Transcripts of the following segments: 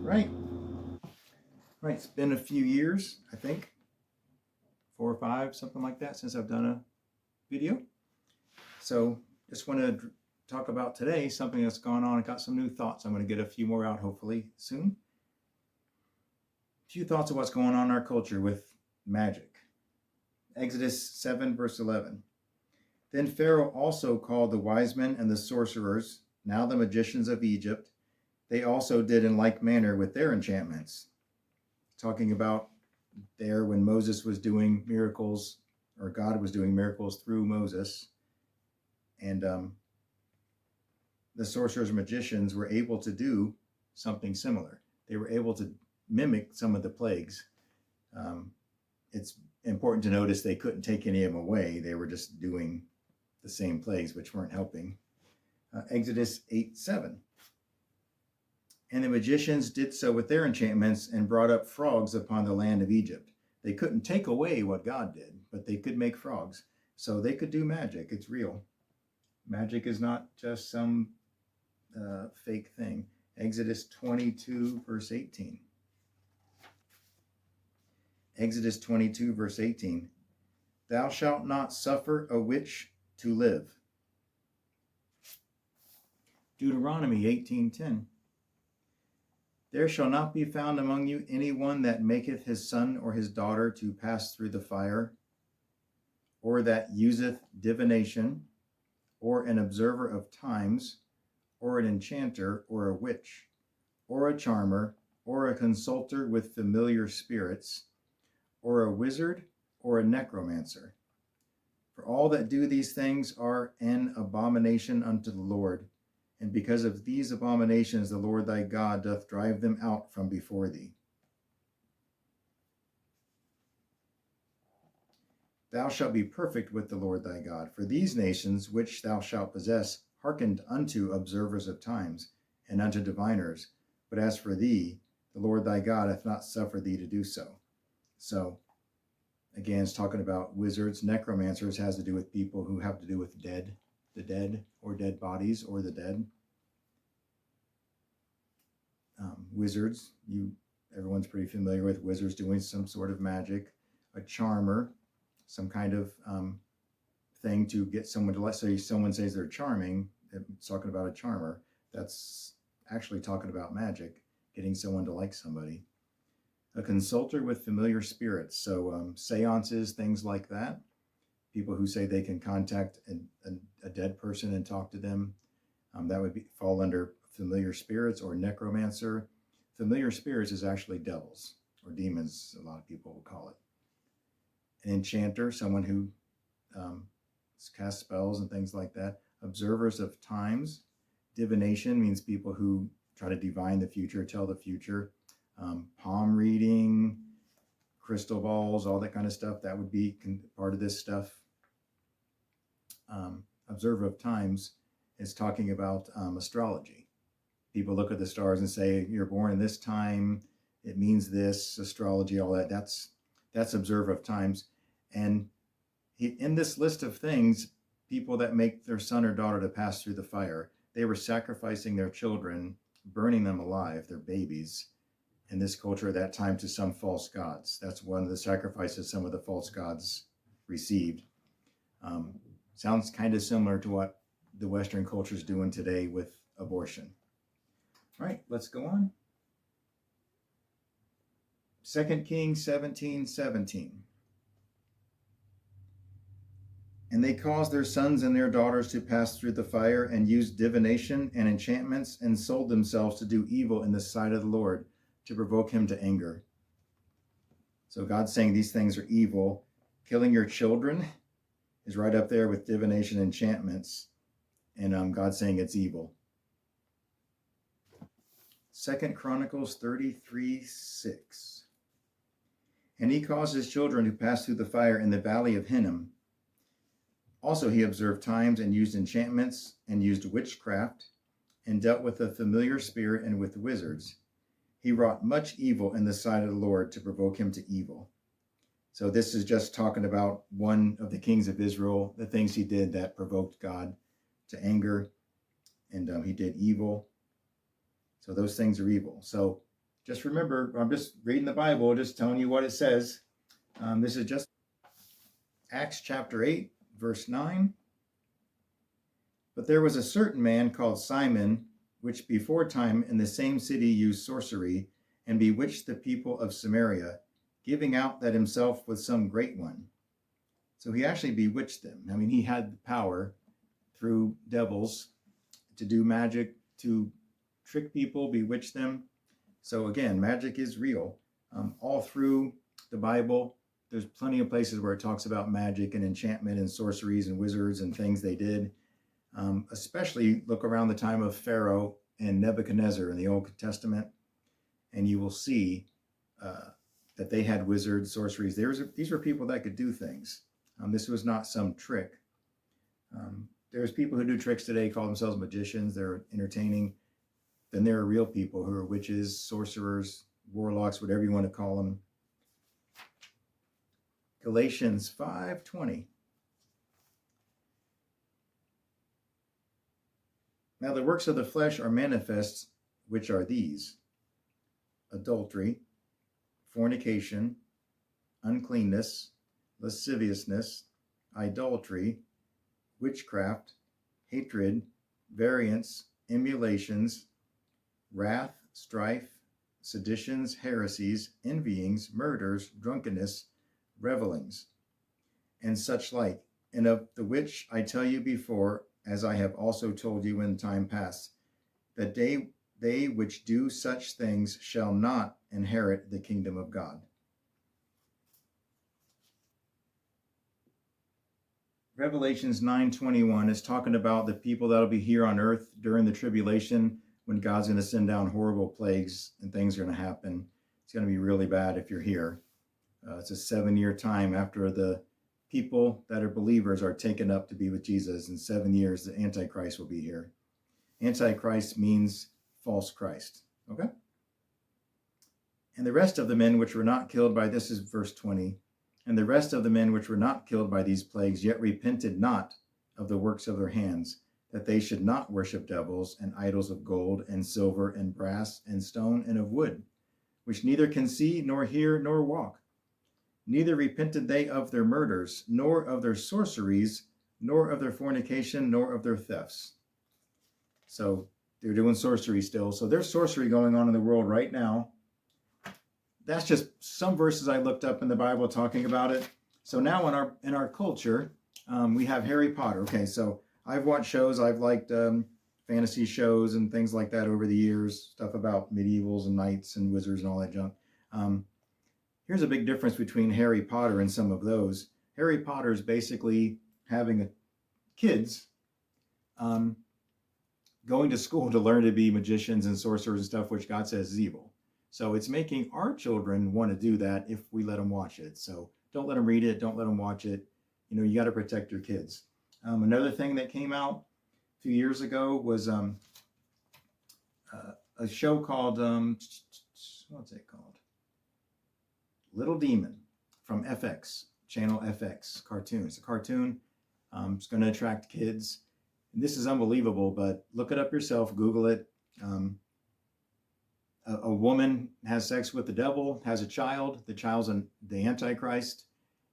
Right. Right. It's been a few years, I think, 4 or 5, something like that, since I've done a video. So just want to talk about today something that's gone on. I got some new thoughts. I'm going to get a few more out hopefully soon. A few thoughts of what's going on in our culture with magic. Exodus 7, verse 11. Then Pharaoh also called the wise men and the sorcerers, now the magicians of Egypt. They also did in like manner with their enchantments. Talking about there when Moses was doing miracles, or God was doing miracles through Moses. And the sorcerers and magicians were able to do something similar. They were able to mimic some of the plagues. It's important to notice they couldn't take any of them away. They were just doing the same plagues, which weren't helping. Exodus 8:7. And the magicians did so with their enchantments and brought up frogs upon the land of Egypt. They couldn't take away what God did, but they could make frogs. So they could do magic. It's real. Magic is not just some fake thing. Exodus 22, verse 18. Exodus 22, verse 18. Thou shalt not suffer a witch to live. Deuteronomy 18:10. There shall not be found among you any one that maketh his son or his daughter to pass through the fire, or that useth divination, or an observer of times, or an enchanter, or a witch, or a charmer, or a consulter with familiar spirits, or a wizard, or a necromancer. For all that do these things are an abomination unto the Lord. And because of these abominations, the Lord thy God doth drive them out from before thee. Thou shalt be perfect with the Lord thy God. For these nations which thou shalt possess hearkened unto observers of times, and unto diviners. But as for thee, the Lord thy God hath not suffered thee to do so. So, again, it's talking about wizards. Necromancers has to do with people who have to do with the dead, or dead bodies, or the dead. Wizards, everyone's pretty familiar with wizards doing some sort of magic. A charmer, some kind of thing to get someone to, let's say someone says they're charming, it's talking about a charmer. That's actually talking about magic, getting someone to like somebody. A consulter with familiar spirits, so seances, things like that. People who say they can contact a dead person and talk to them. That would fall under familiar spirits or necromancer. Familiar spirits is actually devils or demons, a lot of people will call it. An enchanter, someone who casts spells and things like that. Observers of times. Divination means people who try to divine the future, tell the future. Palm reading, crystal balls, all that kind of stuff. That would be part of this stuff. Observer of times is talking about astrology. People look at the stars and say, you're born in this time, it means this, astrology, all that. That's observer of times. And in this list of things, people that make their son or daughter to pass through the fire, they were sacrificing their children, burning them alive, their babies, in this culture at that time to some false gods. That's one of the sacrifices some of the false gods received. Sounds kind of similar to what the Western culture is doing today with abortion. All right, let's go on. 2 Kings 17:17. And they caused their sons and their daughters to pass through the fire, and used divination and enchantments, and sold themselves to do evil in the sight of the Lord, to provoke him to anger. So God's saying these things are evil. Killing your children is right up there with divination and enchantments. And God's saying it's evil. 2 Chronicles 33:6. And he caused his children to pass through the fire in the valley of Hinnom. Also he observed times, and used enchantments, and used witchcraft, and dealt with a familiar spirit and with wizards. He wrought much evil in the sight of the Lord, to provoke him to evil. So this is just talking about one of the kings of Israel, the things he did that provoked God to anger, and he did evil. So those things are evil. So just remember, I'm just reading the Bible, just telling you what it says. This is just Acts chapter 8, verse 9. But there was a certain man called Simon, which before time in the same city used sorcery, and bewitched the people of Samaria, giving out that himself was some great one. So he actually bewitched them. I mean, he had the power through devils to do magic, to trick people, bewitch them. So again, magic is real. All through the Bible, there's plenty of places where it talks about magic and enchantment and sorceries and wizards and things they did. Especially look around the time of Pharaoh and Nebuchadnezzar in the Old Testament, and you will see that they had wizards, sorceries. These were people that could do things. This was not some trick. There's people who do tricks today, call themselves magicians. They're entertaining. Then there are real people who are witches, sorcerers, warlocks, whatever you want to call them. Galatians 5:20. Now the works of the flesh are manifest, which are these: adultery, fornication, uncleanness, lasciviousness, idolatry, witchcraft, hatred, variance, emulations, wrath, strife, seditions, heresies, envyings, murders, drunkenness, revelings, and such like, and of the which I tell you before, as I have also told you in time past, that they which do such things shall not inherit the kingdom of God. Revelations 9:21 is talking about the people that'll be here on earth during the tribulation, when God's going to send down horrible plagues and things are going to happen. It's going to be really bad if you're here. It's a 7-year time after the people that are believers are taken up to be with Jesus. In 7 years, the Antichrist will be here. Antichrist means false Christ. Okay? And the rest of the men which were not killed by, this is verse 20, and the rest of the men which were not killed by these plagues yet repented not of the works of their hands, that they should not worship devils and idols of gold and silver and brass and stone and of wood, which neither can see nor hear nor walk. Neither repented they of their murders, nor of their sorceries, nor of their fornication, nor of their thefts. So they're doing sorcery still. So there's sorcery going on in the world right now. That's just some verses I looked up in the Bible talking about it. So now in our culture, we have Harry Potter. Okay, so I've watched shows. I've liked fantasy shows and things like that over the years, stuff about medievals and knights and wizards and all that junk. Here's a big difference between Harry Potter and some of those. Harry Potter is basically having kids going to school to learn to be magicians and sorcerers and stuff, which God says is evil. So it's making our children want to do that if we let them watch it. So don't let them read it. Don't let them watch it. You know, you got to protect your kids. Another thing that came out a few years ago was a show called, what's it called? Little Demon from FX, channel FX, cartoon. It's a cartoon. It's going to attract kids. And this is unbelievable, but look it up yourself, Google it. A woman has sex with the devil, has a child. The child's the Antichrist,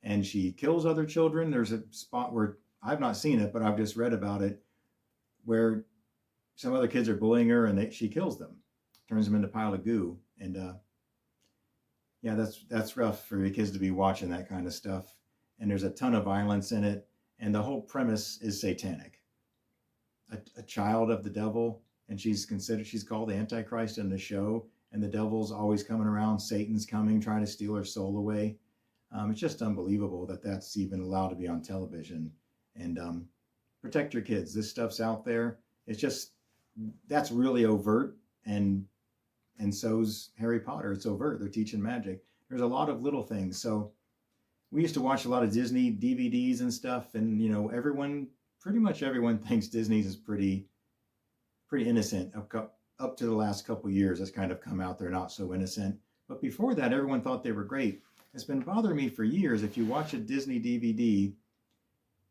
and she kills other children. There's a spot where, I've not seen it, but I've just read about it, where some other kids are bullying her and she kills them, turns them into a pile of goo. And yeah, that's rough for your kids to be watching that kind of stuff. And there's a ton of violence in it. And the whole premise is satanic. A child of the devil, and she's called the Antichrist in the show, and the devil's always coming around. Satan's coming, trying to steal her soul away. It's just unbelievable that that's even allowed to be on television. And protect your kids. This stuff's out there. It's just, that's really overt, and so's Harry Potter. It's overt. They're teaching magic. There's a lot of little things. So we used to watch a lot of Disney DVDs and stuff, and you know, pretty much everyone thinks Disney's is pretty innocent. Up to the last couple of years, that's kind of come out. They're not so innocent. But before that, everyone thought they were great. It's been bothering me for years. If you watch a Disney DVD,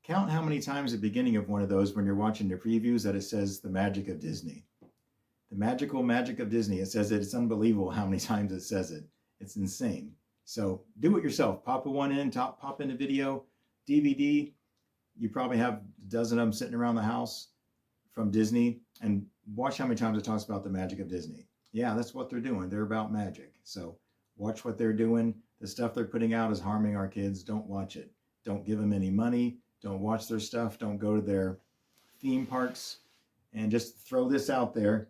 count how many times at the beginning of one of those when you're watching the previews that it says the magic of Disney. The magical magic of Disney. It says it. It's unbelievable how many times it says it. It's insane. So do it yourself. Pop one in, pop in a video, DVD. You probably have a dozen of them sitting around the house from Disney, and watch how many times it talks about the magic of Disney. Yeah, that's what they're doing. They're about magic. So watch what they're doing. The stuff they're putting out is harming our kids. Don't watch it. Don't give them any money. Don't watch their stuff. Don't go to their theme parks. And just throw this out there.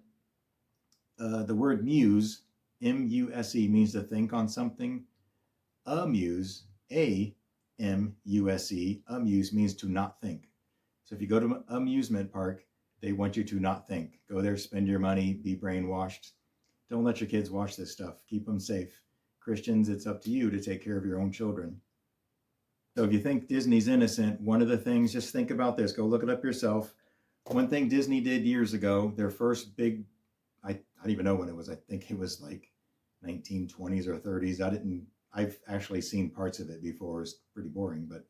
The word muse, M-U-S-E, means to think on something. Amuse, A-M-U-S-E, amuse means to not think. So if you go to an amusement park, they want you to not think. Go there, spend your money, be brainwashed. Don't let your kids watch this stuff. Keep them safe. Christians, it's up to you to take care of your own children. So if you think Disney's innocent, one of the things, just think about this. Go look it up yourself. One thing Disney did years ago, their first big, I don't even know when it was. I think it was like 1920s or 30s. I've actually seen parts of it before. It's pretty boring, but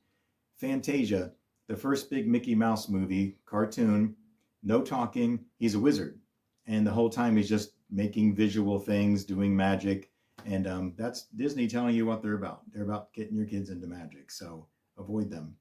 Fantasia, the first big Mickey Mouse movie, cartoon, no talking. He's a wizard. And the whole time he's just making visual things, doing magic. And that's Disney telling you what they're about. They're about getting your kids into magic. So avoid them.